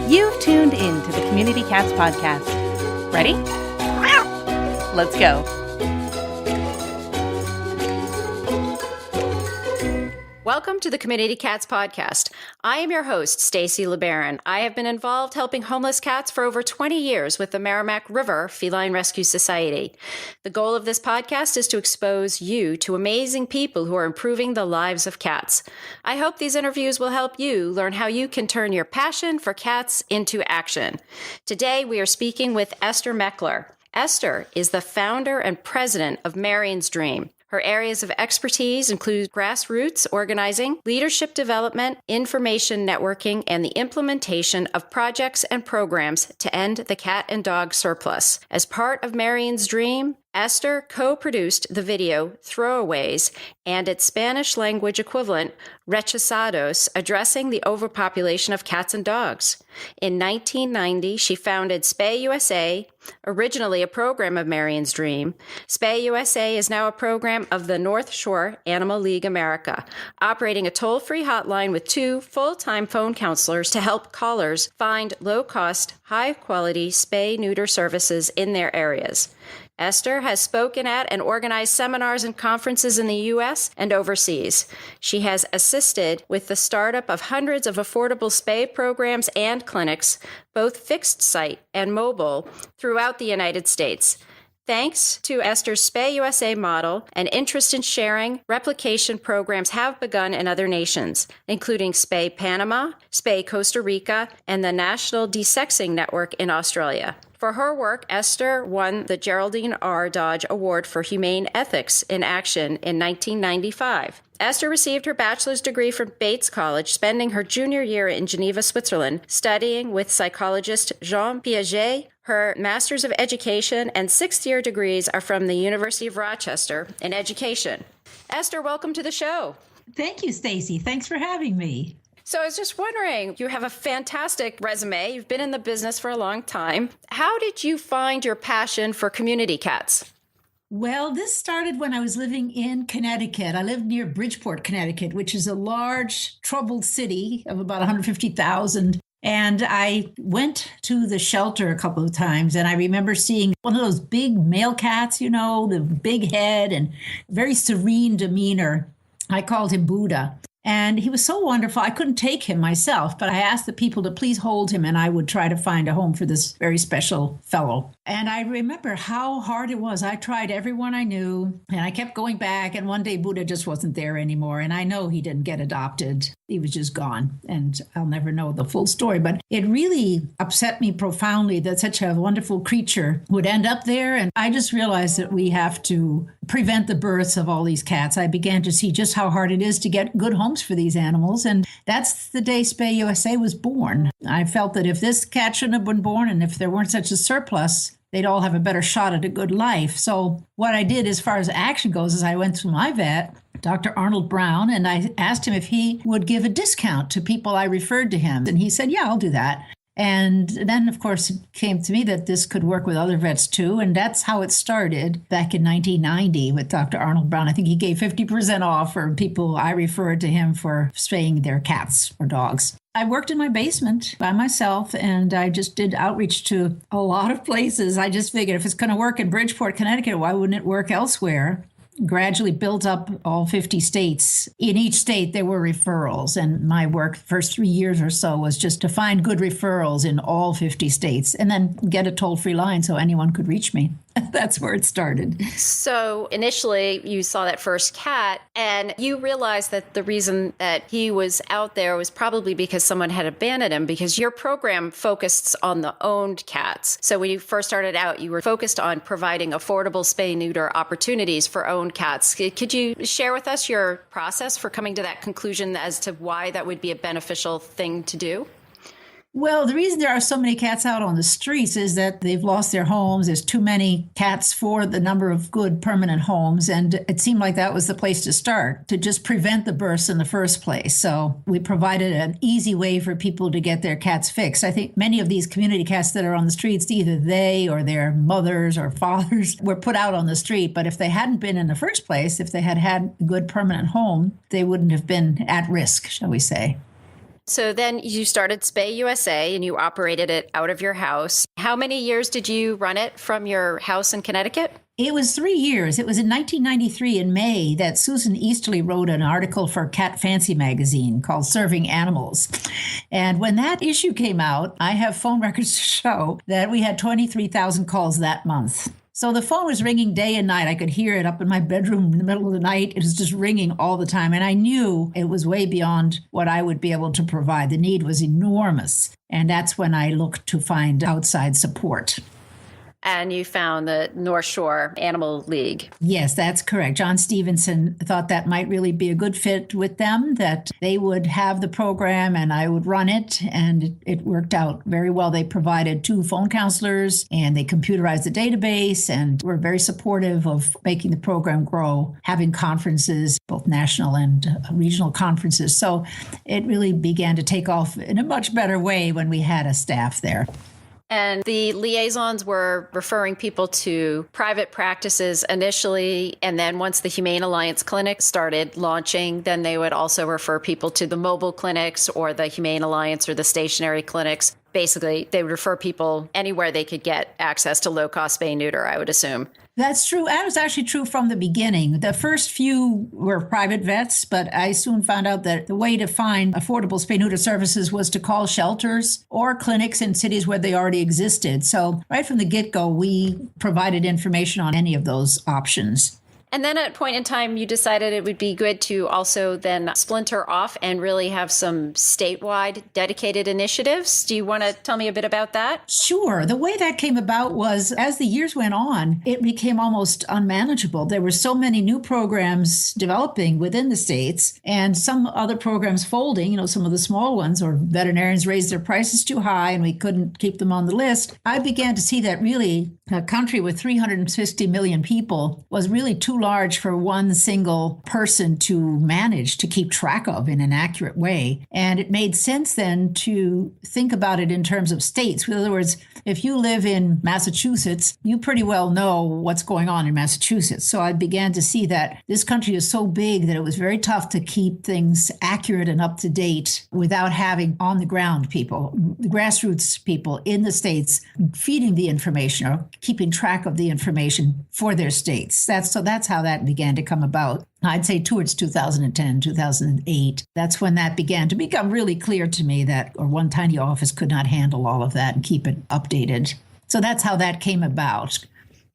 You've tuned in to the Community Cats Podcast. Ready? Let's go. Welcome to the Community Cats Podcast. I am your host, Stacy LeBaron. I have been involved helping homeless cats for over 20 years with the Merrimack River Feline Rescue Society. The goal of this podcast is to expose you to amazing people who are improving the lives of cats. I hope these interviews will help you learn how you can turn your passion for cats into action. Today, we are speaking with Esther Mechler. Esther is the founder and president of Marion's Dream. Her areas of expertise include grassroots organizing, leadership development, information networking, and the implementation of projects and programs to end the cat and dog surplus. As part of Marion's Dream, Esther co-produced the video Throwaways and its Spanish language equivalent, Rechazados, addressing the overpopulation of cats and dogs. In 1990, she founded Spay USA, originally a program of Marion's Dream. Spay USA is now a program of the North Shore Animal League America, operating a toll-free hotline with 2 full-time phone counselors to help callers find low-cost, high-quality spay-neuter services in their areas. Esther has spoken at and organized seminars and conferences in the U.S. and overseas. She has assisted with the startup of hundreds of affordable spay programs and clinics, both fixed site and mobile, throughout the United States. Thanks to Esther's Spay USA model and interest in sharing, replication programs have begun in other nations, including Spay Panama, Spay Costa Rica, and the National Desexing Network in Australia. For her work, Esther won the Geraldine R. Dodge Award for Humane Ethics in Action in 1995. Esther received her bachelor's degree from Bates College, spending her junior year in Geneva, Switzerland, studying with psychologist Jean Piaget. Her Master's of Education and 6th-year degrees are from the University of Rochester in education. Esther, welcome to the show. Thank you, Stacy. Thanks for having me. So I was just wondering, you have a fantastic resume. You've been in the business for a long time. How did you find your passion for community cats? Well, this started when I was living in Connecticut. I lived near Bridgeport, Connecticut, which is a large, troubled city of about 150,000. And I went to the shelter a couple of times, and I remember seeing one of those big male cats, you know, the big head and very serene demeanor. I called him Buddha. And he was so wonderful. I couldn't take him myself, but I asked the people to please hold him, and I would try to find a home for this very special fellow. And I remember how hard it was. I tried everyone I knew, and I kept going back. And one day, Buddha just wasn't there anymore. And I know he didn't get adopted. He was just gone. And I'll never know the full story. But it really upset me profoundly that such a wonderful creature would end up there. And I just realized that we have to prevent the births of all these cats. I began to see just how hard it is to get good homes for these animals. And that's the day Spay USA was born. I felt that if this cat shouldn't have been born, and if there weren't such a surplus, they'd all have a better shot at a good life. So what I did as far as action goes is I went to my vet, Dr. Arnold Brown, and I asked him if he would give a discount to people I referred to him. And he said, yeah, I'll do that. And then, of course, it came to me that this could work with other vets, too. And that's how it started back in 1990 with Dr. Arnold Brown. I think he gave 50% off for people I referred to him for spaying their cats or dogs. I worked in my basement by myself, and I just did outreach to a lot of places. I just figured if it's going to work in Bridgeport, Connecticut, why wouldn't it work elsewhere? Gradually built up all 50 states. In each state, there were referrals. And my work, the first 3 years or so, was just to find good referrals in all 50 states and then get a toll-free line so anyone could reach me. That's where it started. So initially, you saw that first cat, and you realized that the reason that he was out there was probably because someone had abandoned him, because your program focused on the owned cats. So when you first started out, you were focused on providing affordable spay-neuter opportunities for owned cats. Could you share with us your process for coming to that conclusion as to why that would be a beneficial thing to do? Well, the reason there are so many cats out on the streets is that they've lost their homes. There's too many cats for the number of good permanent homes. And it seemed like that was the place to start, to just prevent the births in the first place. So we provided an easy way for people to get their cats fixed. I think many of these community cats that are on the streets, either they or their mothers or fathers were put out on the street. But if they hadn't been in the first place, if they had had a good permanent home, they wouldn't have been at risk, shall we say. So then you started Spay USA and you operated it out of your house. How many years did you run it from your house in Connecticut? It was 3 years. It was in 1993 in May that Susan Easterly wrote an article for Cat Fancy magazine called Serving Animals. And when that issue came out, I have phone records to show that we had 23,000 calls that month. So the phone was ringing day and night. I could hear it up in my bedroom in the middle of the night. It was just ringing all the time. And I knew it was way beyond what I would be able to provide. The need was enormous. And that's when I looked to find outside support. And you found the North Shore Animal League. Yes, that's correct. John Stevenson thought that might really be a good fit with them, that they would have the program and I would run it. And it worked out very well. They provided 2 phone counselors and they computerized the database and were very supportive of making the program grow, having conferences, both national and regional conferences. So it really began to take off in a much better way when we had a staff there. And the liaisons were referring people to private practices initially. And then once the Humane Alliance clinic started launching, then they would also refer people to the mobile clinics or the Humane Alliance or the stationary clinics. Basically, they would refer people anywhere they could get access to low-cost spay-neuter, I would assume. That's true. That was actually true from the beginning. The first few were private vets, but I soon found out that the way to find affordable spay-neuter services was to call shelters or clinics in cities where they already existed. So right from the get-go, we provided information on any of those options. And then at a point in time, you decided it would be good to also then splinter off and really have some statewide dedicated initiatives. Do you want to tell me a bit about that? Sure. The way that came about was as the years went on, it became almost unmanageable. There were so many new programs developing within the states and some other programs folding, some of the small ones, or veterinarians raised their prices too high and we couldn't keep them on the list. I began to see that really a country with 360 million people was really too large for one single person to manage, to keep track of in an accurate way. And it made sense then to think about it in terms of states. In other words, if you live in Massachusetts, you pretty well know what's going on in Massachusetts. So I began to see that this country is so big that it was very tough to keep things accurate and up to date without having on the ground people, the grassroots people in the states feeding the information or keeping track of the information for their states. That's how that began to come about. I'd say towards 2010, 2008. That's when that began to become really clear to me that one tiny office could not handle all of that and keep it updated. So that's how that came about.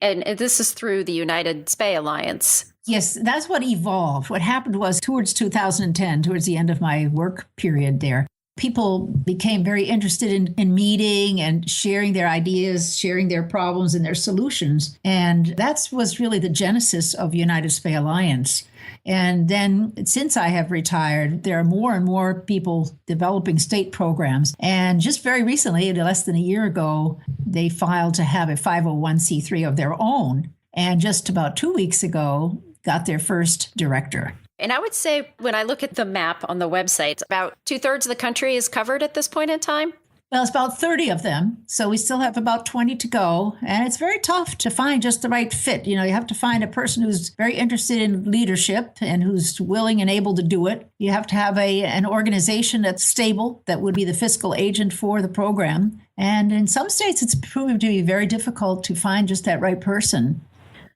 And this is through the United Spay Alliance. Yes, that's what evolved. What happened was towards 2010, towards the end of my work period there, people became very interested in meeting and sharing their ideas, sharing their problems and their solutions. And that was really the genesis of United Spay Alliance. And then since I have retired, there are more and more people developing state programs. And just very recently, less than a year ago, they filed to have a 501c3 of their own. And just about 2 weeks ago, got their first director. And I would say when I look at the map on the website, about 2/3 of the country is covered at this point in time. Well, it's about 30 of them. So we still have about 20 to go. And it's very tough to find just the right fit. You have to find a person who's very interested in leadership and who's willing and able to do it. You have to have an organization that's stable, that would be the fiscal agent for the program. And in some states, it's proven to be very difficult to find just that right person.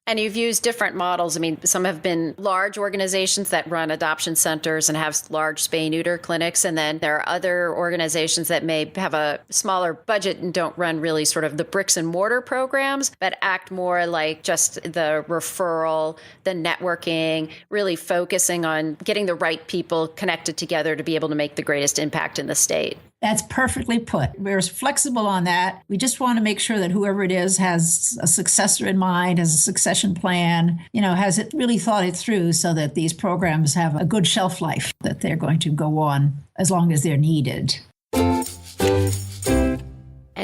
And you've used different models. I mean, some have been large organizations that run adoption centers and have large spay-neuter clinics. And then there are other organizations that may have a smaller budget and don't run really sort of the bricks and mortar programs, but act more like just the referral, the networking, really focusing on getting the right people connected together to be able to make the greatest impact in the state. That's perfectly put. We're flexible on that. We just want to make sure that whoever it is has a successor in mind, has a succession plan, has it really thought it through so that these programs have a good shelf life, that they're going to go on as long as they're needed. And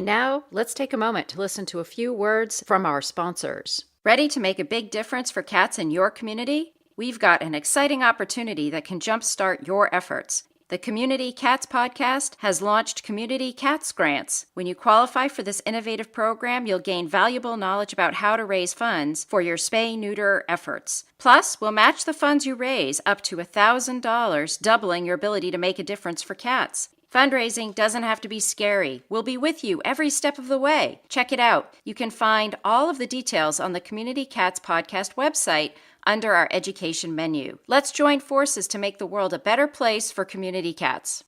now let's take a moment to listen to a few words from our sponsors. Ready to make a big difference for cats in your community? We've got an exciting opportunity that can jumpstart your efforts. The Community Cats Podcast has launched Community Cats Grants. When you qualify for this innovative program, you'll gain valuable knowledge about how to raise funds for your spay-neuter efforts. Plus, we'll match the funds you raise up to $1,000, doubling your ability to make a difference for cats. Fundraising doesn't have to be scary. We'll be with you every step of the way. Check it out. You can find all of the details on the Community Cats podcast website under our education menu. Let's join forces to make the world a better place for community cats.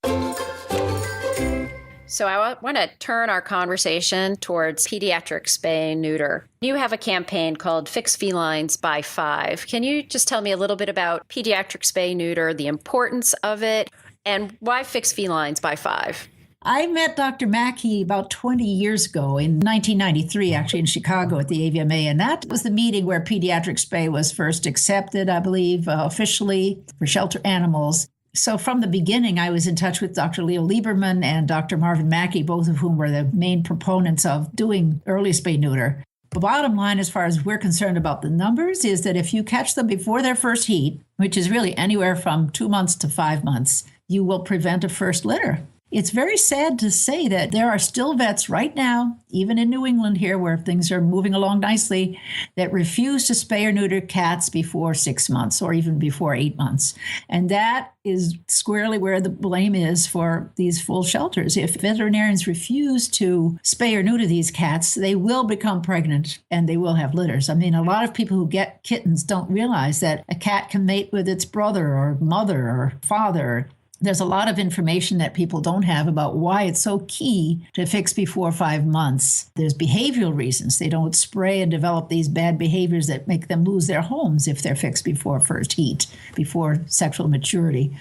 So I want to turn our conversation towards pediatric spay and neuter. You have a campaign called Fix Felines by 5. Can you just tell me a little bit about pediatric spay neuter, the importance of it, and why Fix Felines by 5? I met Dr. Mackey about 20 years ago in 1993, actually in Chicago at the AVMA. And that was the meeting where pediatric spay was first accepted, I believe, officially for shelter animals. So from the beginning, I was in touch with Dr. Leo Lieberman and Dr. Marvin Mackey, both of whom were the main proponents of doing early spay neuter. The bottom line, as far as we're concerned about the numbers, is that if you catch them before their first heat, which is really anywhere from 2 months to 5 months, you will prevent a first litter. It's very sad to say that there are still vets right now, even in New England here, where things are moving along nicely, that refuse to spay or neuter cats before 6 months or even before 8 months. And that is squarely where the blame is for these full shelters. If veterinarians refuse to spay or neuter these cats, they will become pregnant and they will have litters. I mean, a lot of people who get kittens don't realize that a cat can mate with its brother or mother or father. There's a lot of information that people don't have about why it's so key to fix before 5 months. There's behavioral reasons. They don't spray and develop these bad behaviors that make them lose their homes if they're fixed before first heat, before sexual maturity.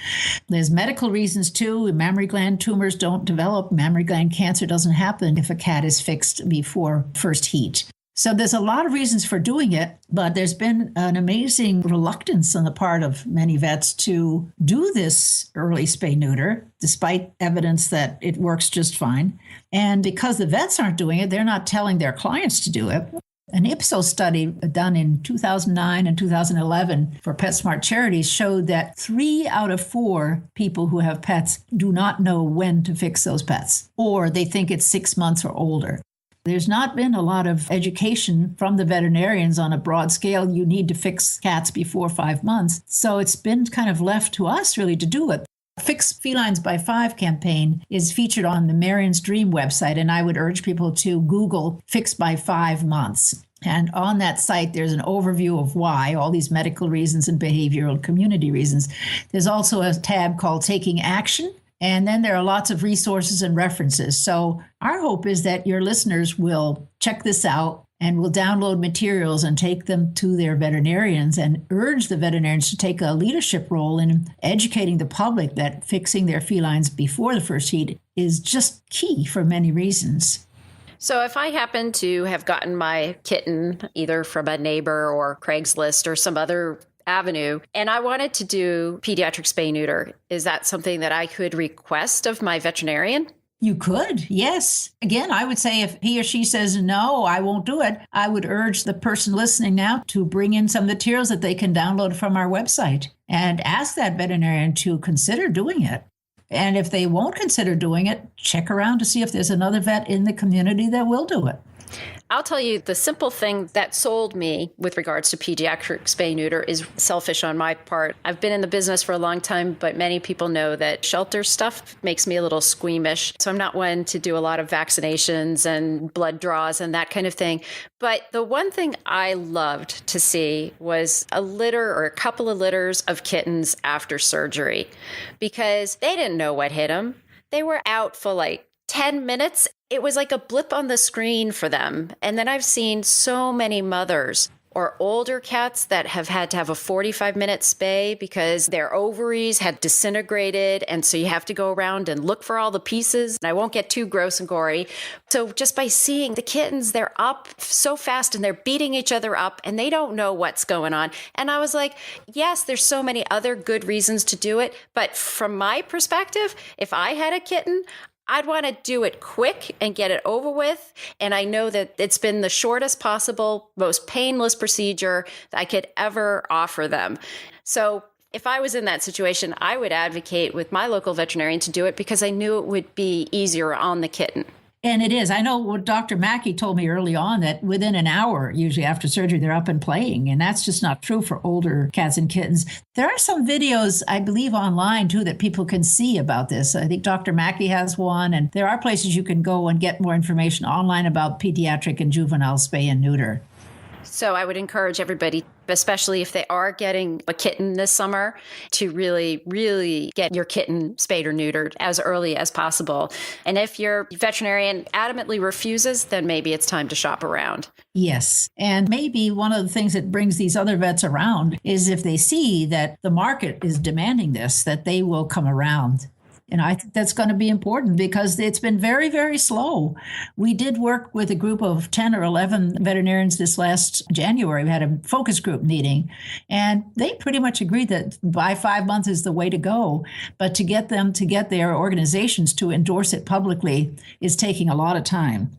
There's medical reasons too. Mammary gland tumors don't develop. Mammary gland cancer doesn't happen if a cat is fixed before first heat. So there's a lot of reasons for doing it, but there's been an amazing reluctance on the part of many vets to do this early spay neuter, despite evidence that it works just fine. And because the vets aren't doing it, they're not telling their clients to do it. An Ipsos study done in 2009 and 2011 for PetSmart Charities showed that 3 out of 4 people who have pets do not know when to fix those pets, or they think it's 6 months or older. There's not been a lot of education from the veterinarians on a broad scale. You need to fix cats before 5 months. So it's been kind of left to us really to do it. Fix Felines by 5 campaign is featured on the Marion's Dream website, and I would urge people to Google Fix by 5 months. And on that site, there's an overview of why, all these medical reasons and behavioral and community reasons. There's also a tab called Taking Action. And then there are lots of resources and references. So our hope is that your listeners will check this out and will download materials and take them to their veterinarians and urge the veterinarians to take a leadership role in educating the public that fixing their felines before the first heat is just key for many reasons. So if I happen to have gotten my kitten either from a neighbor or Craigslist or some other avenue, and I wanted to do pediatric spay neuter, is that something that I could request of my veterinarian? You could, yes. Again, I would say if he or she says, no, I won't do it, I would urge the person listening now to bring in some materials that they can download from our website and ask that veterinarian to consider doing it. And if they won't consider doing it, check around to see if there's another vet in the community that will do it. I'll tell you, the simple thing that sold me with regards to pediatric spay neuter is selfish on my part. I've been in the business for a long time, but many people know that shelter stuff makes me a little squeamish. So I'm not one to do a lot of vaccinations and blood draws and that kind of thing. But the one thing I loved to see was a litter or a couple of litters of kittens after surgery, because they didn't know what hit them. They were out for like 10 minutes. It was like a blip on the screen for them. And then I've seen so many mothers or older cats that have had to have a 45-minute spay because their ovaries had disintegrated. And so you have to go around and look for all the pieces. And I won't get too gross and gory. So just by seeing the kittens, they're up so fast and they're beating each other up and they don't know what's going on. And I was like, yes, there's so many other good reasons to do it. But from my perspective, if I had a kitten, I'd want to do it quick and get it over with. And I know that it's been the shortest possible, most painless procedure that I could ever offer them. So if I was in that situation, I would advocate with my local veterinarian to do it because I knew it would be easier on the kitten. And it is. I know what Dr. Mackey told me early on that within an hour, usually after surgery, they're up and playing. And that's just not true for older cats and kittens. There are some videos, I believe, online too, that people can see about this. I think Dr. Mackey has one. And there are places you can go and get more information online about pediatric and juvenile spay and neuter. So I would encourage everybody, especially if they are getting a kitten this summer, to really, really get your kitten spayed or neutered as early as possible. And if your veterinarian adamantly refuses, then maybe it's time to shop around. Yes. And maybe one of the things that brings these other vets around is if they see that the market is demanding this, that they will come around. And I think that's going to be important because it's been very, very slow. We did work with a group of 10 or 11 veterinarians this last January. We had a focus group meeting, and they pretty much agreed that by 5 months is the way to go. But to get them to get their organizations to endorse it publicly is taking a lot of time.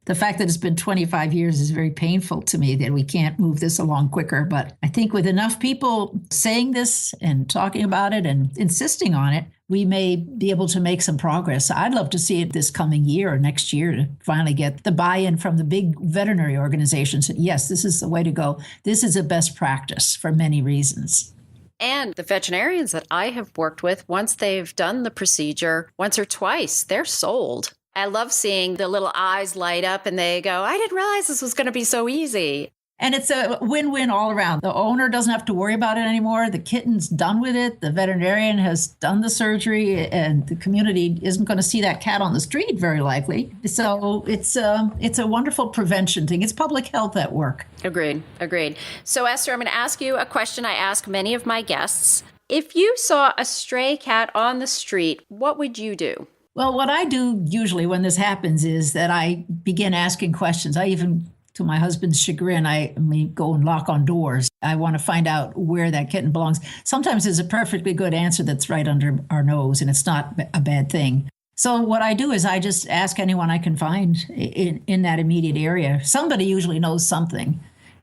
The fact that it's been 25 years is very painful to me that we can't move this along quicker. But I think with enough people saying this and talking about it and insisting on it, we may be able to make some progress. I'd love to see it this coming year or next year to finally get the buy-in from the big veterinary organizations that, yes, this is the way to go. This is a best practice for many reasons. And the veterinarians that I have worked with, once they've done the procedure once or twice, they're sold. I love seeing the little eyes light up and they go, I didn't realize this was going to be so easy. And it's a win-win all around. The owner doesn't have to worry about it anymore. The kitten's done with it. The veterinarian has done the surgery, and the community isn't going to see that cat on the street very likely. So it's a wonderful prevention thing. It's public health at work. Agreed. So Esther, I'm going to ask you a question I ask many of my guests. If you saw a stray cat on the street, what would you do? Well, what I do usually when this happens is that I begin asking questions. I even, to my husband's chagrin, I go and knock on doors. I want to find out where that kitten belongs. Sometimes there's a perfectly good answer that's right under our nose, and it's not a bad thing. So what I do is I just ask anyone I can find in that immediate area. Somebody usually knows something.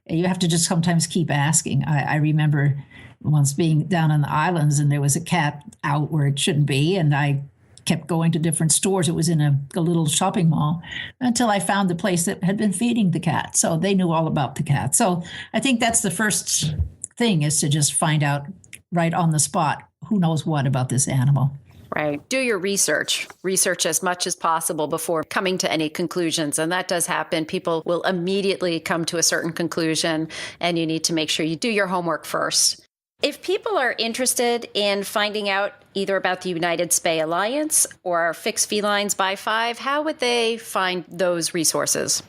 You have to just sometimes keep asking. I remember once being down on the islands, and there was a cat out where it shouldn't be, and I kept going to different stores. It was in a little shopping mall until I found the place that had been feeding the cat. So they knew all about the cat. So I think that's the first thing, is to just find out right on the spot who knows what about this animal. Right. Do your research as much as possible before coming to any conclusions. And that does happen. People will immediately come to a certain conclusion, and you need to make sure you do your homework first. If people are interested in finding out either about the United Spay Alliance or Fix Felines by 5, how would they find those resources?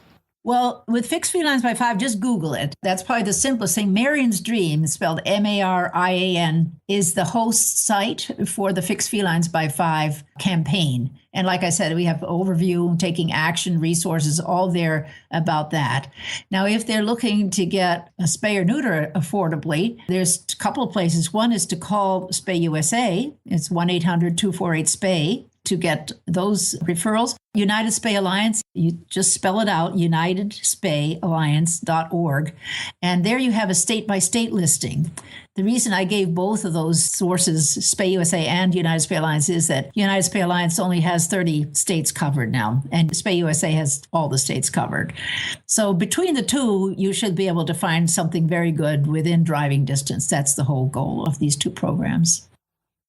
Well, with Fix Felines by 5, just Google it. That's probably the simplest thing. Marion's Dream, spelled Marian, is the host site for the Fix Felines by 5 campaign. And like I said, we have overview, taking action, resources, all there about that. Now, if they're looking to get a spay or neuter affordably, there's a couple of places. One is to call Spay USA. It's 1-800-248-SPAY. to get those referrals. United Spay Alliance, you just spell it out, unitedspayalliance.org. And there you have a state-by-state listing. The reason I gave both of those sources, Spay USA and United Spay Alliance, is that United Spay Alliance only has 30 states covered now, and Spay USA has all the states covered. So between the two, you should be able to find something very good within driving distance. That's the whole goal of these two programs.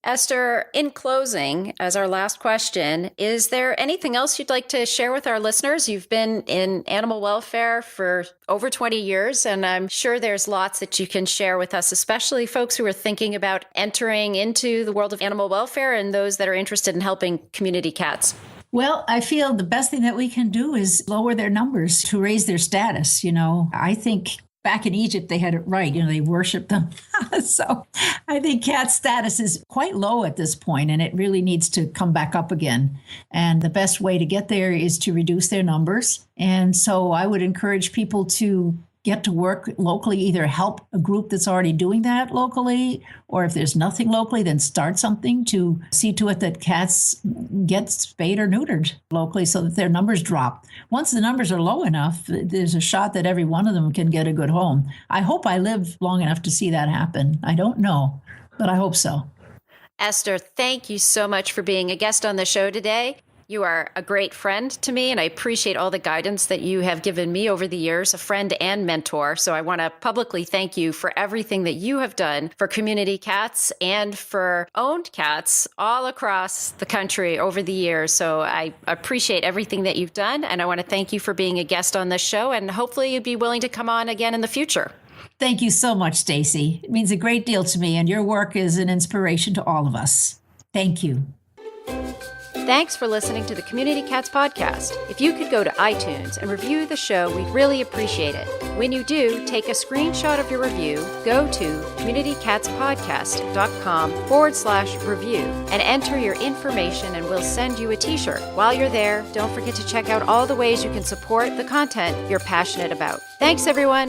Esther, in closing, as our last question, is there anything else you'd like to share with our listeners? You've been in animal welfare for over 20 years, and I'm sure there's lots that you can share with us, especially folks who are thinking about entering into the world of animal welfare and those that are interested in helping community cats. Well, I feel the best thing that we can do is lower their numbers to raise their status. I think back in Egypt, they had it right. They worshiped them. So I think cat status is quite low at this point, and it really needs to come back up again. And the best way to get there is to reduce their numbers. And so I would encourage people to get to work locally, either help a group that's already doing that locally, or if there's nothing locally, then start something to see to it that cats get spayed or neutered locally so that their numbers drop. Once the numbers are low enough, there's a shot that every one of them can get a good home. I hope I live long enough to see that happen. I don't know, but I hope so. Esther, thank you so much for being a guest on the show today. You are a great friend to me, and I appreciate all the guidance that you have given me over the years, a friend and mentor. So I want to publicly thank you for everything that you have done for community cats and for owned cats all across the country over the years. So I appreciate everything that you've done, and I want to thank you for being a guest on this show, and hopefully you'd be willing to come on again in the future. Thank you so much, Stacy. It means a great deal to me, and your work is an inspiration to all of us. Thank you. Thanks for listening to the Community Cats Podcast. If you could go to iTunes and review the show, we'd really appreciate it. When you do, take a screenshot of your review, go to communitycatspodcast.com/review and enter your information, and we'll send you a t-shirt. While you're there, don't forget to check out all the ways you can support the content you're passionate about. Thanks, everyone.